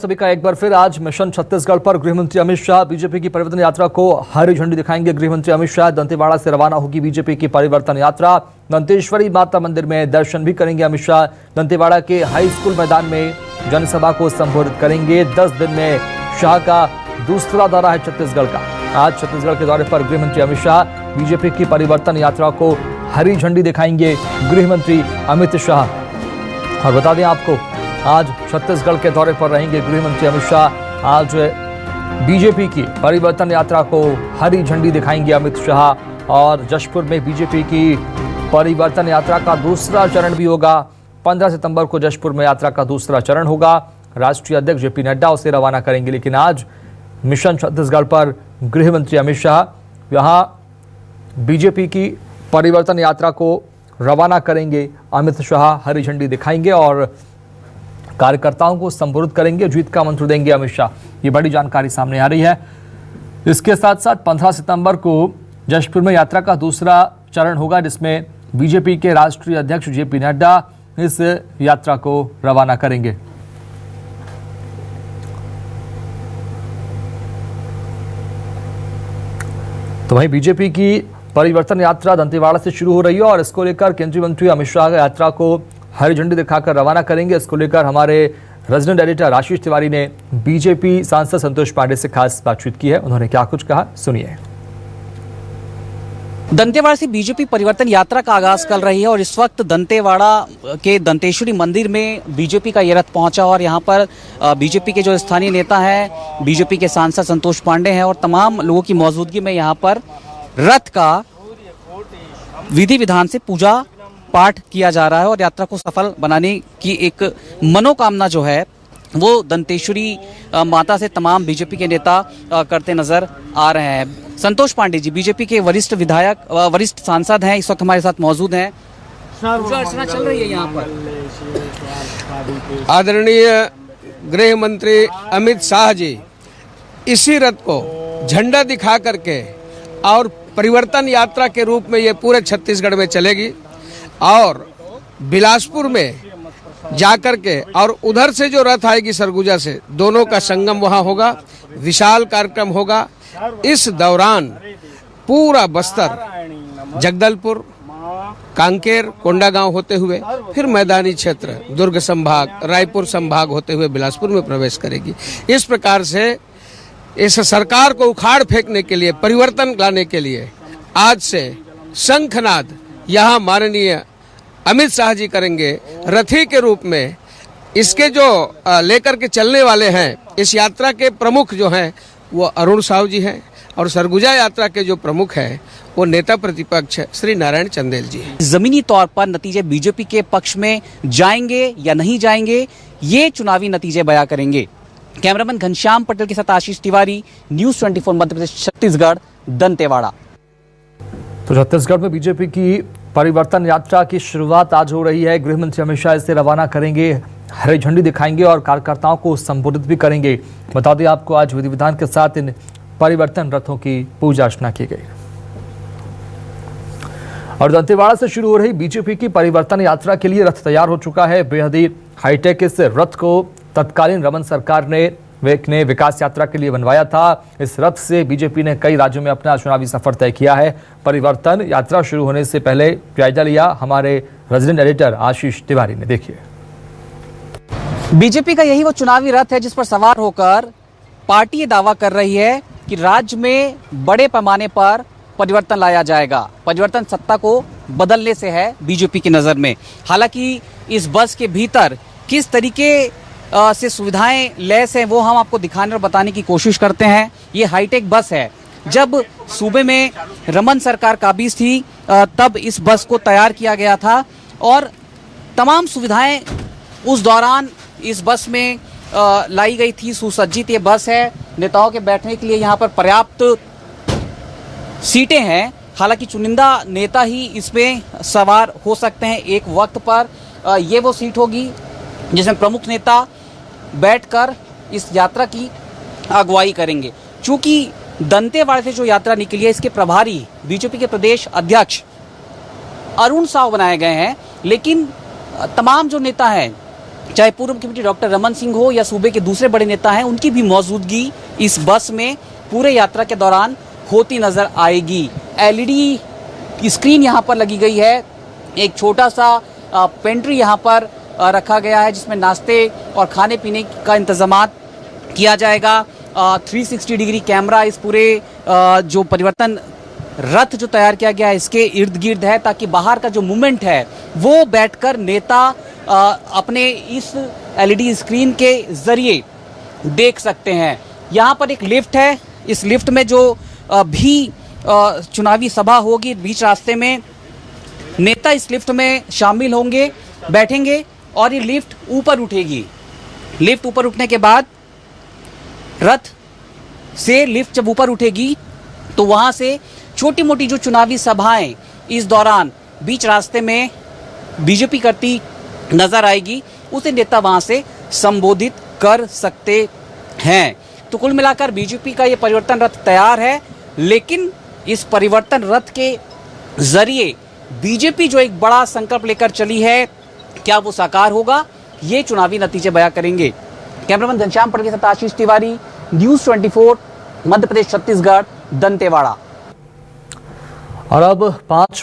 सभी का एक बार फिर आज मिशन छत्तीसगढ़ पर गृहमंत्री अमित शाह बीजेपी की परिवर्तन यात्रा को हरी झंडी दिखाएंगे। गृहमंत्री अमित शाह दंतेवाड़ा से रवाना होगी बीजेपी की परिवर्तन यात्रा। दंतेश्वरी माता मंदिर में दर्शन भी करेंगे अमित शाह। दंतेवाड़ा के हाई स्कूल मैदान में जनसभा को संबोधित करेंगे। 10 दिन में शाह का दूसरा दौरा है छत्तीसगढ़ का। आज छत्तीसगढ़ के दौरे पर गृहमंत्री अमित शाह बीजेपी की परिवर्तन यात्रा को हरी झंडी दिखाएंगे गृहमंत्री अमित शाह। और बता दें आपको, आज छत्तीसगढ़ के दौरे पर रहेंगे गृहमंत्री अमित शाह। आज बीजेपी की परिवर्तन यात्रा को हरी झंडी दिखाएंगे अमित शाह। और जशपुर में बीजेपी की परिवर्तन यात्रा का दूसरा चरण भी होगा। 15 सितंबर को जशपुर में यात्रा का दूसरा चरण होगा। राष्ट्रीय अध्यक्ष जेपी नड्डा उसे रवाना करेंगे, लेकिन आज मिशन छत्तीसगढ़ पर गृहमंत्री अमित शाह यहाँ बीजेपी की परिवर्तन यात्रा को रवाना करेंगे। अमित शाह हरी झंडी दिखाएंगे और कार्यकर्ताओं को संबोधित करेंगे, जीत का मंत्र देंगे अमित शाह। ये बड़ी जानकारी सामने आ रही है। इसके साथ साथ 15 सितंबर को जशपुर में यात्रा का दूसरा चरण होगा, जिसमें बीजेपी के राष्ट्रीय अध्यक्ष जेपी नड्डा इस यात्रा को रवाना करेंगे। तो वहीं बीजेपी की परिवर्तन यात्रा दंतेवाड़ा से शुरू हो रही है और इसको लेकर केंद्रीय मंत्री अमित शाह यात्रा को हरी झंडी दिखाकर रवाना करेंगे। इसको लेकर हमारे रेजिडेंट एडिटर आशीष तिवारी ने बीजेपी सांसद संतोष पांडे से खास बातचीत की है। उन्होंने क्या कुछ कहा, सुनिए। दंतेवाड़ा से बीजेपी परिवर्तन यात्रा का आगाज कर रही है और इस वक्त दंतेवाड़ा के दंतेश्वरी मंदिर में बीजेपी का ये रथ पहुंचा और यहाँ पर बीजेपी के जो स्थानीय नेता हैं, बीजेपी के सांसद संतोष पांडे हैं और तमाम लोगों की मौजूदगी में यहाँ पर रथ का विधि विधान से पूजा पाठ किया जा रहा है और यात्रा को सफल बनाने की एक मनोकामना जो है वो दंतेश्वरी माता से तमाम बीजेपी के नेता करते नजर आ रहे हैं। संतोष पांडे जी बीजेपी के वरिष्ठ विधायक, वरिष्ठ सांसद हैं, इस वक्त हमारे साथ मौजूद हैं। पूजा अर्चना चल रही है यहाँ पर। आदरणीय गृह मंत्री अमित शाह जी इसी रथ को झंडा दिखा करके और परिवर्तन यात्रा के रूप में ये पूरे छत्तीसगढ़ में चलेगी और बिलासपुर में जाकर के और उधर से जो रथ आएगी सरगुजा से, दोनों का संगम वहां होगा। विशाल कार्यक्रम होगा। इस दौरान पूरा बस्तर, जगदलपुर, कांकेर, कोंडागांव होते हुए फिर मैदानी क्षेत्र दुर्ग संभाग, रायपुर संभाग होते हुए बिलासपुर में प्रवेश करेगी। इस प्रकार से इस सरकार को उखाड़ फेंकने के लिए, परिवर्तन लाने के लिए आज से शंखनाद यहाँ माननीय अमित शाह जी करेंगे। रथी के रूप में इसके जो लेकर के चलने वाले हैं, इस यात्रा के प्रमुख जो हैं वो अरुण साहू जी हैं और सरगुजा यात्रा के जो प्रमुख हैं वो नेता प्रतिपक्ष श्री नारायण चंदेल जी हैं। जमीनी तौर पर नतीजे बीजेपी के पक्ष में जाएंगे या नहीं जाएंगे, ये चुनावी नतीजे बयां करेंगे। कैमरामैन घनश्याम पटेल के साथ आशीष तिवारी, न्यूज़ 24 मध्य प्रदेश, छत्तीसगढ़, दंतेवाड़ा। तो छत्तीसगढ़ में बीजेपी की परिवर्तन यात्रा की शुरुआत आज हो रही है। गृहमंत्री अमित शाह इसे रवाना करेंगे, हरी झंडी दिखाएंगे और कार्यकर्ताओं को संबोधित भी करेंगे। बता दें आपको, आज विधि विधान के साथ इन परिवर्तन रथों की पूजा अर्चना की गई। और दंतेवाड़ा से शुरू हो रही बीजेपी की परिवर्तन यात्रा के लिए रथ तैयार हो चुका है। बेहद ही हाईटेक इस रथ को तत्कालीन रमन सरकार ने विकास यात्रा के लिए बनवाया था। इस रथ से बीजेपी ने कई राज्यों में अपना चुनावी सफर तय किया है। परिवर्तन यात्रा शुरू होने से पहले जायजा लिया हमारे रेजिडेंट एडिटर आशीष तिवारी ने। देखिए, बीजेपी का यही वो चुनावी रथ है जिस पर सवार होकर पार्टी ये दावा कर रही है कि राज्य में बड़े पैमाने पर परिवर्तन लाया जाएगा। परिवर्तन सत्ता को बदलने से है बीजेपी की नजर में। हालांकि इस बस के भीतर किस तरीके से सुविधाएं लैस हैं वो हम आपको दिखाने और बताने की कोशिश करते हैं। ये हाईटेक बस है। जब सूबे में रमन सरकार काबिज थी तब इस बस को तैयार किया गया था और तमाम सुविधाएं उस दौरान इस बस में लाई गई थी। सुसज्जित ये बस है। नेताओं के बैठने के लिए यहाँ पर पर्याप्त सीटें हैं। हालांकि चुनिंदा नेता ही इसमें सवार हो सकते हैं एक वक्त पर। ये वो सीट होगी जिसमें प्रमुख नेता बैठकर इस यात्रा की अगुवाई करेंगे। चूंकि दंतेवाड़ा से जो यात्रा निकली है, इसके प्रभारी बीजेपी के प्रदेश अध्यक्ष अरुण साहू बनाए गए हैं, लेकिन तमाम जो नेता हैं चाहे पूर्व मुख्यमंत्री डॉक्टर रमन सिंह हो या सूबे के दूसरे बड़े नेता हैं, उनकी भी मौजूदगी इस बस में पूरे यात्रा के दौरान होती नजर आएगी। एलईडी स्क्रीन यहाँ पर लगी गई है, एक छोटा सा पेंट्री यहाँ पर रखा गया है जिसमें नाश्ते और खाने पीने का इंतजाम किया जाएगा। 360 डिग्री कैमरा इस पूरे जो परिवर्तन रथ जो तैयार किया गया है इसके इर्द गिर्द है, ताकि बाहर का जो मूवमेंट है वो बैठकर नेता अपने इस एलईडी स्क्रीन के जरिए देख सकते हैं। यहाँ पर एक लिफ्ट है, इस लिफ्ट में जो भी चुनावी सभा होगी बीच रास्ते में नेता इस लिफ्ट में शामिल होंगे, बैठेंगे और ये लिफ्ट ऊपर उठेगी। लिफ्ट ऊपर उठने के बाद रथ से लिफ्ट जब ऊपर उठेगी तो वहां से छोटी मोटी जो चुनावी सभाएं इस दौरान बीच रास्ते में बीजेपी करती नजर आएगी, उसे नेता वहां से संबोधित कर सकते हैं। तो कुल मिलाकर बीजेपी का ये परिवर्तन रथ तैयार है, लेकिन इस परिवर्तन रथ के जरिए बीजेपी जो एक बड़ा संकल्प लेकर चली है, क्या वो साकार होगा, ये चुनावी नतीजे बयां करेंगे। कैमरामैन घनश्याम पटेल के साथ आशीष तिवारी, न्यूज़ 24, मध्य प्रदेश छत्तीसगढ़, दंतेवाड़ा। और अब 5